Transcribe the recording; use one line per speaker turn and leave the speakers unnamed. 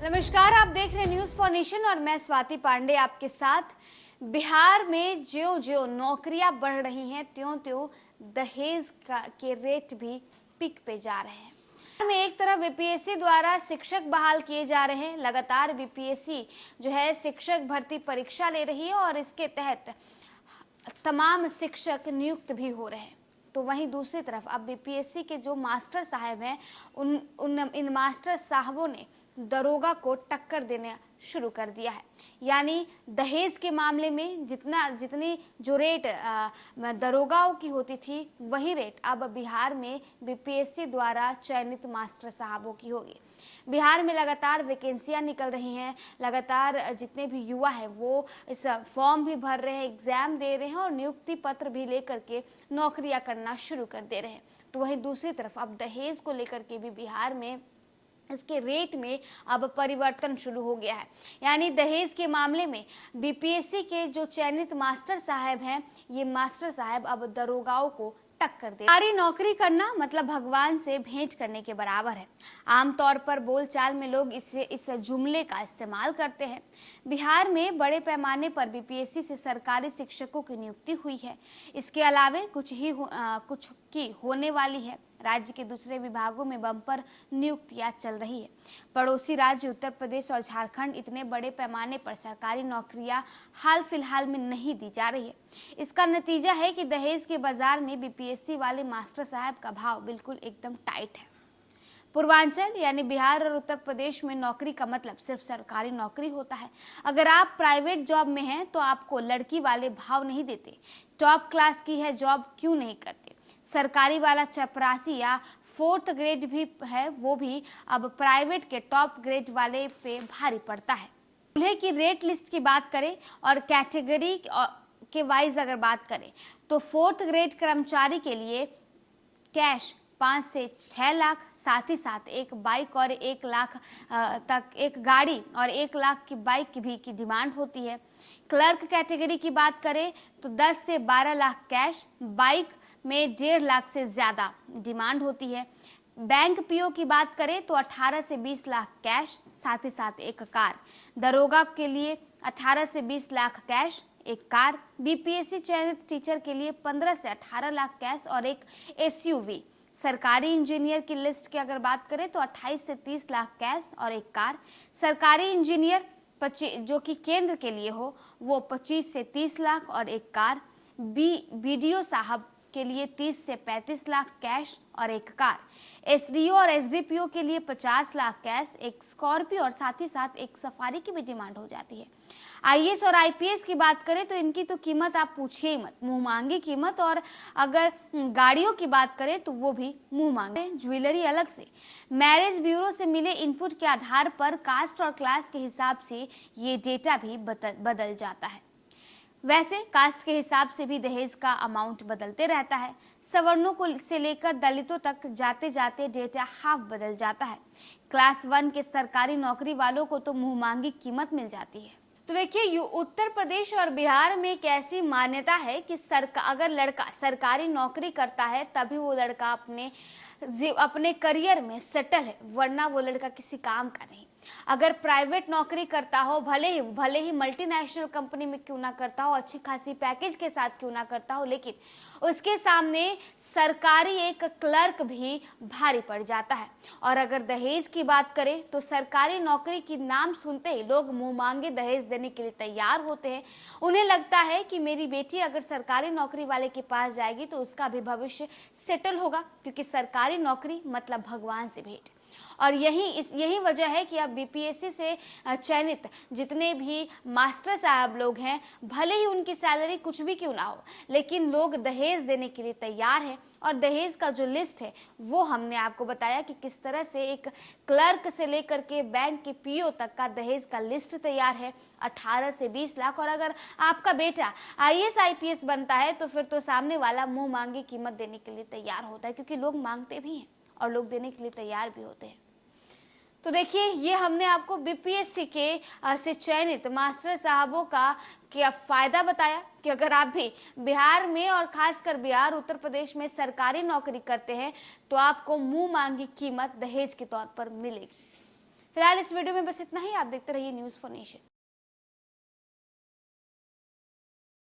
नमस्कार, आप देख रहे हैं न्यूज फॉर नेशन और मैं स्वाति पांडे आपके साथ। बिहार में ज्यों-ज्यों नौकरियां बढ़ रही हैं त्यों-त्यों दहेज के रेट भी पीक पे जा रहे हैं। बिहार में एक तरफ बीपीएससी द्वारा शिक्षक बहाल किए जा रहे हैं, लगातार बीपीएससी जो है शिक्षक भर्ती परीक्षा ले रही है और इसके तहत तमाम शिक्षक नियुक्त भी हो रहे हैं। तो वहीं दूसरी तरफ अब बीपीएससी के जो मास्टर साहब हैं इन मास्टर साहबों ने दरोगा को टक्कर देना शुरू कर दिया है। यानी दहेज के मामले में जितनी जो रेट दरोगाओं की होती थी वही रेट अब बिहार में बीपीएससी द्वारा चयनित मास्टर साहबों की होगी। बिहार में लगातार वैकेंसियां निकल रही हैं, लगातार जितने भी युवा हैं वो इस फॉर्म भी भर रहे हैं, एग्जाम दे रहे हैं और नियुक्ति पत्र भी लेकर के नौकरियां करना शुरू कर दे रहे हैं। तो वहीं दूसरी तरफ अब दहेज को लेकर के भी बिहार में इसके रेट में अब परिवर्तन शुरू हो गया है। यानी दहेज के मामले में बीपीएससी के जो चयनित मास्टर साहब हैं, ये मास्टर साहब अब दरोगाओं को टक्कर दे। सरकारी नौकरी करना मतलब भगवान से भेंट करने के बराबर है। आमतौर पर बोलचाल में लोग इस जुमले का इस्तेमाल करते हैं। बिहार में बड़े पैमाने पर बीपीएससी से सरकारी शिक्षकों की नियुक्ति हुई है। इसके अलावे कुछ की होने वाली है। राज्य के दूसरे विभागों में बम्पर नियुक्तियां चल रही है। पड़ोसी राज्य उत्तर प्रदेश और झारखंड इतने बड़े पैमाने पर सरकारी नौकरियां हाल फिलहाल में नहीं दी जा रही है। इसका नतीजा है कि दहेज के बाजार में बीपीएससी वाले मास्टर साहब का भाव बिल्कुल एकदम टाइट है। पूर्वांचल यानी बिहार और उत्तर प्रदेश में नौकरी का मतलब सिर्फ सरकारी नौकरी होता है। अगर आप प्राइवेट जॉब में हैं तो आपको लड़की वाले भाव नहीं देते। टॉप क्लास की है जॉब क्यों नहीं करते। सरकारी वाला चपरासी या 4th ग्रेड भी है, वो भी अब प्राइवेट के टॉप ग्रेड वाले पे भारी पड़ता है। दूल्हे की रेट लिस्ट की बात करें और कैटेगरी के वाइज अगर बात करें तो 4th ग्रेड कर्मचारी के लिए कैश 5 से 6 लाख, साथ ही साथ एक बाइक और 1 लाख तक एक गाड़ी और 1 लाख की बाइक की डिमांड होती है। क्लर्क कैटेगरी की बात करें तो 10 से 12 लाख कैश, बाइक में 1.5 लाख से ज्यादा डिमांड होती है। बैंक पीओ की बात करें तो 18 से 20 लाख कैश, साथ ही साथ एक कार। दरोगा के लिए 18 से 20 लाख कैश, एक कार। बीपीएससी चयनित टीचर के लिए 15 से 18 लाख कैश और एक एसयूवी। सरकारी इंजीनियर की लिस्ट की अगर बात करें तो 28 से 30 लाख कैश और एक कार। सरकारी इंजीनियर जो कि केंद्र के लिए हो वो 25 से 30 लाख और एक कार। बीडीओ साहब के लिए 30 से 35 लाख कैश और एक कार। एसडीओ और एसडीपीओ के लिए 50 लाख कैश, एक स्कॉर्पियो और साथ ही साथ एक सफारी की भी डिमांड हो जाती है। आईएएस और आईपीएस की बात करें तो इनकी तो कीमत आप पूछिए ही मत, मुंह मांगी कीमत। और अगर गाड़ियों की बात करें तो वो भी मुंह मांगे। ज्वेलरी अलग से। मैरिज ब्यूरो से मिले इनपुट के आधार पर कास्ट और क्लास के हिसाब से ये डेटा भी बदल जाता है। वैसे कास्ट के हिसाब से भी दहेज का अमाउंट बदलते रहता है। सवर्णों को से लेकर दलितों तक जाते जाते डेटा हाफ बदल जाता है। क्लास 1 के सरकारी नौकरी वालों को तो मुंह मांगी कीमत मिल जाती है। तो देखिए उत्तर प्रदेश और बिहार में एक ऐसी मान्यता है कि अगर लड़का सरकारी नौकरी करता है तभी वो लड़का अपने करियर में सेटल है, वरना वो लड़का किसी काम का नहीं। अगर प्राइवेट नौकरी करता हो, भले ही मल्टीनेशनल कंपनी में क्यों ना करता हो, अच्छी खासी पैकेज के साथ क्यों ना करता हो, लेकिन उसके सामने सरकारी एक क्लर्क भी भारी पड़ जाता है। और अगर दहेज की बात करें तो सरकारी नौकरी की नाम सुनते ही लोग मुंह मांगे दहेज देने के लिए तैयार होते हैं। उन्हें लगता है कि मेरी बेटी अगर सरकारी नौकरी वाले के पास जाएगी तो उसका भी भविष्य सेटल होगा, क्योंकि सरकारी नौकरी मतलब भगवान से भेंट। और यही वजह है कि अब बीपीएससी से चयनित जितने भी मास्टर साहब लोग हैं, भले ही उनकी सैलरी कुछ भी क्यों ना हो, लेकिन लोग दहेज देने के लिए तैयार हैं। और दहेज का जो लिस्ट है वो हमने आपको बताया कि किस तरह से एक क्लर्क से लेकर के बैंक के पीओ तक का दहेज का लिस्ट तैयार है, 18 से 20 लाख। और अगर आपका बेटा आईएएस आईपीएस बनता है तो फिर तो सामने वाला मुंह मांगी कीमत देने के लिए तैयार होता है, क्योंकि लोग मांगते भी हैं और लोग देने के लिए तैयार भी होते हैं। तो देखिए ये हमने आपको बीपीएससी के से चयनित मास्टर साहबों का क्या फायदा बताया कि अगर आप भी बिहार में और खासकर बिहार उत्तर प्रदेश में सरकारी नौकरी करते हैं तो आपको मुंह मांगी कीमत दहेज के तौर पर मिलेगी। फिलहाल इस वीडियो में बस इतना ही। आप देखते रहिए न्यूज़ फॉर नेशन।